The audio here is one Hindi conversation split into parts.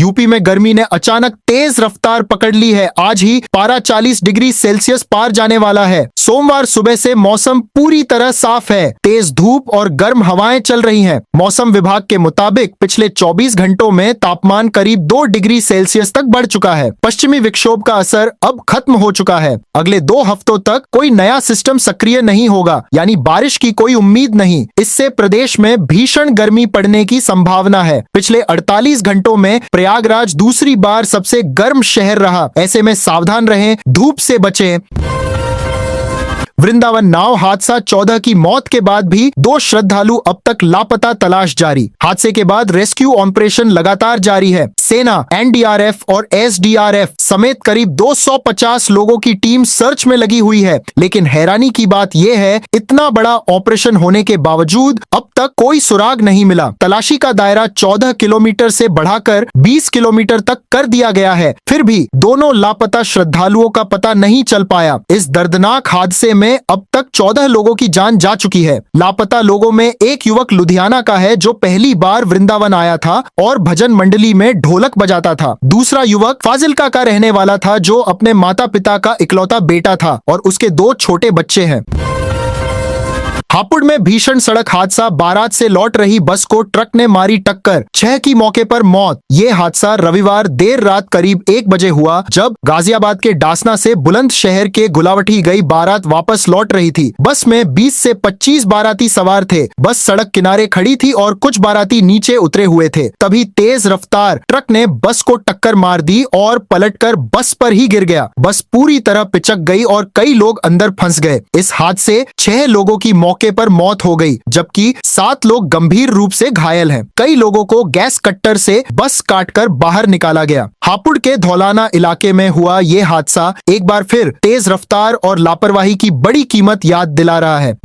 यूपी में गर्मी ने अचानक तेज रफ्तार पकड़ ली है। आज ही पारा 40 डिग्री सेल्सियस पार जाने वाला है। सोमवार सुबह से मौसम पूरी तरह साफ है। तेज धूप और गर्म हवाएं चल रही हैं। मौसम विभाग के मुताबिक पिछले 24 घंटों में तापमान करीब 2 डिग्री सेल्सियस तक बढ़ चुका है। पश्चिमी विक्षोभ का असर अब खत्म हो चुका है। अगले 2 हफ्तों तक कोई नया सिस्टम सक्रिय नहीं होगा, यानी बारिश की कोई उम्मीद नहीं। इससे प्रदेश में भीषण गर्मी पड़ने की संभावना है। पिछले 48 घंटों में प्रयागराज दूसरी बार सबसे गर्म शहर रहा। ऐसे में सावधान रहें, धूप से बचें। वृंदावन नाव हादसा, 14 की मौत के बाद भी 2 श्रद्धालु अब तक लापता, तलाश जारी। हादसे के बाद रेस्क्यू ऑपरेशन लगातार जारी है। सेना, एनडीआरएफ और एसडीआरएफ समेत करीब 250 लोगों की टीम सर्च में लगी हुई है। लेकिन हैरानी की बात यह है, इतना बड़ा ऑपरेशन होने के बावजूद अब तक कोई सुराग नहीं मिला। तलाशी का दायरा 14 किलोमीटर से बढ़ाकर 20 किलोमीटर तक कर दिया गया है। फिर भी दोनों लापता श्रद्धालुओं का पता नहीं चल पाया। इस दर्दनाक हादसे में अब तक 14 लोगों की जान जा चुकी है। लापता लोगों में एक युवक लुधियाना का है जो पहली बार वृंदावन आया था और भजन मंडली में ढोलक बजाता था। दूसरा युवक फाजिल्का का रहने वाला था जो अपने माता पिता का इकलौता बेटा था और उसके 2 छोटे बच्चे हैं। हापुड़ में भीषण सड़क हादसा, बारात से लौट रही बस को ट्रक ने मारी टक्कर, 6 की मौके पर मौत। ये हादसा रविवार देर रात करीब 1 बजे हुआ, जब गाजियाबाद के डासना से बुलंदशहर के गुलावटी गई बारात वापस लौट रही थी। बस में 20 से 25 बाराती सवार थे। बस सड़क किनारे खड़ी थी और कुछ बाराती नीचे उतरे हुए थे। तभी तेज रफ्तार ट्रक ने बस को टक्कर मार दी और पलटकर बस पर ही गिर गया। बस पूरी तरह पिचक गई और कई लोग अंदर फंस गए। इस हादसे 6 लोगों की मौके पर मौत हो गई, जबकि 7 लोग गंभीर रूप से घायल हैं। कई लोगों को गैस कट्टर से बस काटकर बाहर निकाला गया। हापुड़ के धौलाना इलाके में हुआ ये हादसा एक बार फिर तेज रफ्तार और लापरवाही की बड़ी कीमत याद दिला रहा है।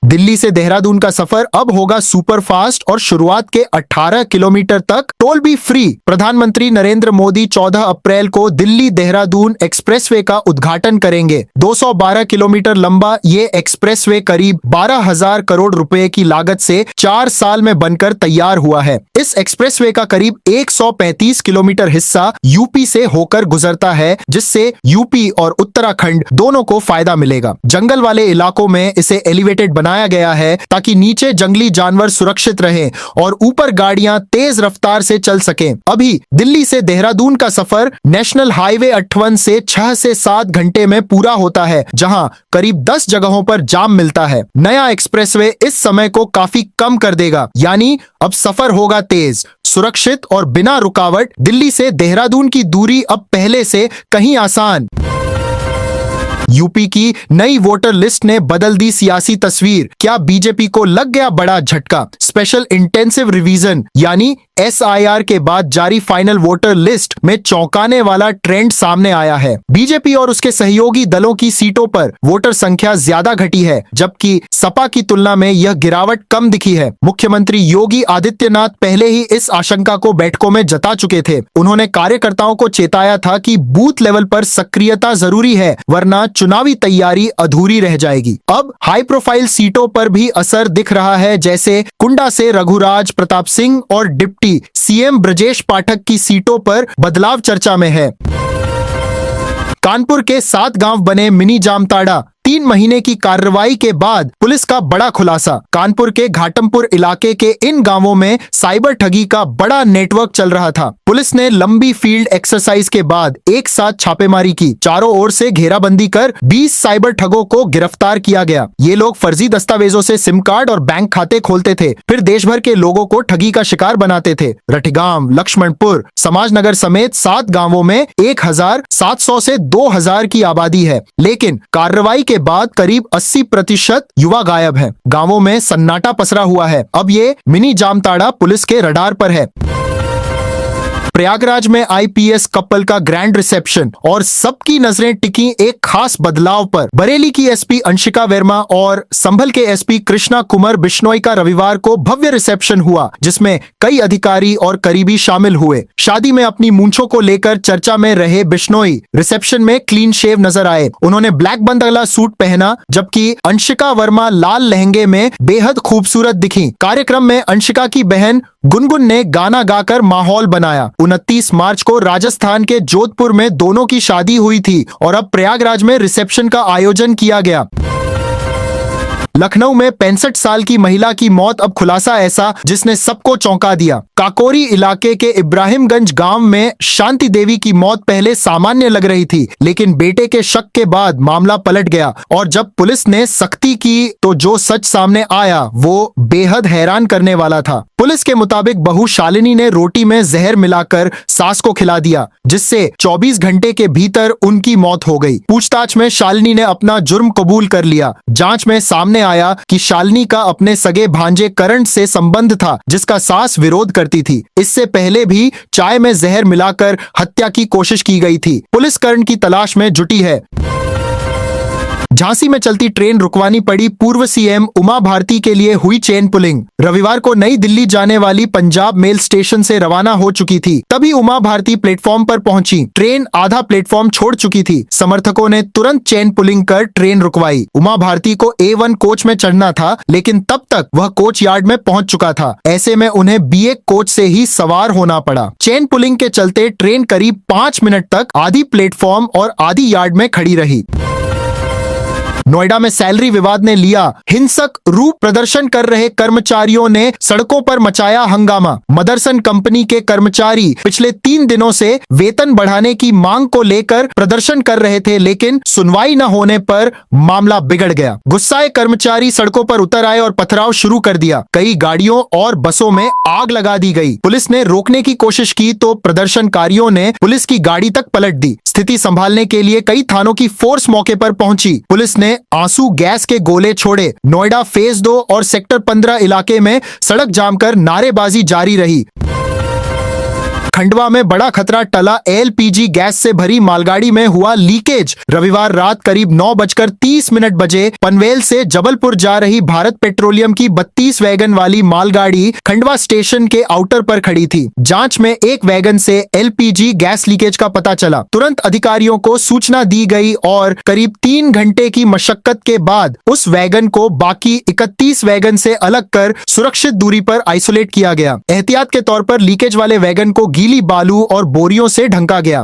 दिल्ली से देहरादून का सफर अब होगा सुपर फास्ट और शुरुआत के 18 किलोमीटर तक टोल भी फ्री। प्रधानमंत्री नरेंद्र मोदी 14 अप्रैल को दिल्ली देहरादून एक्सप्रेसवे का उद्घाटन करेंगे। 212 किलोमीटर लंबा ये एक्सप्रेसवे करीब 12,000 करोड़ रुपए की लागत से 4 साल में बनकर तैयार हुआ है। इस एक्सप्रेसवे का करीब 135 किलोमीटर हिस्सा यूपी से होकर गुजरता है, जिससे यूपी और उत्तराखंड दोनों को फायदा मिलेगा। जंगल वाले इलाकों में इसे एलिवेटेड बनाया गया है ताकि नीचे जंगली जानवर सुरक्षित रहें और ऊपर गाड़ियां तेज रफ्तार से चल सकें। अभी दिल्ली से देहरादून का सफर नेशनल हाईवे 58 से 6 से 7 घंटे में पूरा होता है, जहां करीब 10 जगहों पर जाम मिलता है। नया एक्सप्रेसवे इस समय को काफी कम कर देगा, यानी अब सफर होगा तेज, सुरक्षित और बिना रुकावट। दिल्ली से देहरादून की दूरी अब पहले से कहीं आसान। यूपी की नई वोटर लिस्ट ने बदल दी सियासी तस्वीर। क्या बीजेपी को लग गया बड़ा झटका? स्पेशल इंटेंसिव रिवीजन यानी SIR के बाद जारी फाइनल वोटर लिस्ट में चौंकाने वाला ट्रेंड सामने आया है। बीजेपी और उसके सहयोगी दलों की सीटों पर वोटर संख्या ज्यादा घटी है, जबकि सपा की तुलना में यह गिरावट कम दिखी है। मुख्यमंत्री योगी आदित्यनाथ पहले ही इस आशंका को बैठकों में जता चुके थे। उन्होंने कार्यकर्ताओं को चेताया था कि बूथ लेवल पर सक्रियता जरूरी है, वरना चुनावी तैयारी अधूरी रह जाएगी। अब हाई प्रोफाइल सीटों पर भी असर दिख रहा है, जैसे कुंडा से रघुराज प्रताप सिंह और डिप्टी CM ब्रजेश पाठक की सीटों पर बदलाव चर्चा में है। कानपुर के 7 गांव बने मिनी जामताड़ा। 3 महीने की कार्रवाई के बाद पुलिस का बड़ा खुलासा। कानपुर के घाटमपुर इलाके के इन गांवों में साइबर ठगी का बड़ा नेटवर्क चल रहा था। पुलिस ने लंबी फील्ड एक्सरसाइज के बाद एक साथ छापेमारी की। चारों ओर से घेराबंदी कर 20 साइबर ठगों को गिरफ्तार किया गया। ये लोग फर्जी दस्तावेजों से सिम कार्ड और बैंक खाते खोलते थे, फिर देश भर के लोगों को ठगी का शिकार बनाते थे। रठगांव, लक्ष्मणपुर, समाजनगर समेत 7 गांवों में 1,700 से 2,000 की आबादी है, लेकिन कार्रवाई के बाद करीब 80% युवा गायब हैं। गांवों में सन्नाटा पसरा हुआ है। अब ये मिनी जामताड़ा पुलिस के रडार पर है। प्रयागराज में IPS कपल का ग्रैंड रिसेप्शन और सबकी नजरें टिकी एक खास बदलाव पर। बरेली की SP अंशिका वर्मा और संभल के SP कृष्णा कुमार बिश्नोई का रविवार को भव्य रिसेप्शन हुआ, जिसमें कई अधिकारी और करीबी शामिल हुए। शादी में अपनी मूंछों को लेकर चर्चा में रहे बिश्नोई रिसेप्शन में क्लीन शेव नजर आए। उन्होंने ब्लैक बंद वाला सूट पहना, जबकि अंशिका वर्मा लाल लहंगे में बेहद खूबसूरत दिखी। कार्यक्रम में अंशिका की बहन गुनगुन ने गाना गाकर माहौल बनाया। 29 मार्च को राजस्थान के जोधपुर में दोनों की शादी हुई थी और अब प्रयागराज में रिसेप्शन का आयोजन किया गया। लखनऊ में 65 साल की महिला की मौत, अब खुलासा ऐसा जिसने सबको चौंका दिया। काकोरी इलाके के इब्राहिमगंज गांव में शांति देवी की मौत पहले सामान्य लग रही थी, लेकिन बेटे के शक के बाद मामला पलट गया और जब पुलिस ने सख्ती की तो जो सच सामने आया वो बेहद हैरान करने वाला था। पुलिस के मुताबिक बहू शालिनी ने रोटी में जहर मिलाकर सास को खिला दिया, जिससे 24 घंटे के भीतर उनकी मौत हो गई। पूछताछ में शालिनी ने अपना जुर्म कबूल कर लिया। जांच में सामने आया कि शालिनी का अपने सगे भांजे करण से संबंध था, जिसका सास विरोध करती थी। इससे पहले भी चाय में जहर मिलाकर हत्या की कोशिश की गई थी। पुलिस करण की तलाश में जुटी है। झांसी में चलती ट्रेन रुकवानी पड़ी, पूर्व सीएम उमा भारती के लिए हुई चेन पुलिंग। रविवार को नई दिल्ली जाने वाली पंजाब मेल स्टेशन से रवाना हो चुकी थी, तभी उमा भारती प्लेटफॉर्म पर पहुंची। ट्रेन आधा प्लेटफॉर्म छोड़ चुकी थी। समर्थकों ने तुरंत चेन पुलिंग कर ट्रेन रुकवाई। उमा भारती को A1 कोच में चढ़ना था, लेकिन तब तक वह कोच यार्ड में पहुंच चुका था। ऐसे में उन्हें B1 कोच से ही सवार होना पड़ा। चेन पुलिंग के चलते ट्रेन करीब 5 मिनट तक आधी प्लेटफॉर्म और आधी यार्ड में खड़ी रही। नोएडा में सैलरी विवाद ने लिया हिंसक रूप। प्रदर्शन कर रहे कर्मचारियों ने सड़कों पर मचाया हंगामा। मदरसन कंपनी के कर्मचारी पिछले 3 दिनों से वेतन बढ़ाने की मांग को लेकर प्रदर्शन कर रहे थे, लेकिन सुनवाई न होने पर मामला बिगड़ गया। गुस्साए कर्मचारी सड़कों पर उतर आए और पथराव शुरू कर दिया। कई गाड़ियों और बसों में आग लगा दी गई। पुलिस ने रोकने की कोशिश की तो प्रदर्शनकारियों ने पुलिस की गाड़ी तक पलट दी। स्थिति संभालने के लिए कई थानों की फोर्स मौके पर पहुंची। पुलिस ने आंसू गैस के गोले छोड़े। नोएडा फेज 2 और सेक्टर 15 इलाके में सड़क जाम कर नारेबाजी जारी रही। खंडवा में बड़ा खतरा टला। LPG गैस से भरी मालगाड़ी में हुआ लीकेज। रविवार रात करीब 9:30 बजे पनवेल से जबलपुर जा रही भारत पेट्रोलियम की 32 वैगन वाली मालगाड़ी खंडवा स्टेशन के आउटर पर खड़ी थी। जांच में एक वैगन से LPG गैस लीकेज का पता चला। तुरंत अधिकारियों को सूचना दी गई और करीब 3 घंटे की मशक्कत के बाद उस वैगन को बाकी 31 वैगन से अलग कर सुरक्षित दूरी पर आइसोलेट किया गया। एहतियात के तौर पर लीकेज वाले वैगन को गीली बालू और बोरियों से ढंका गया।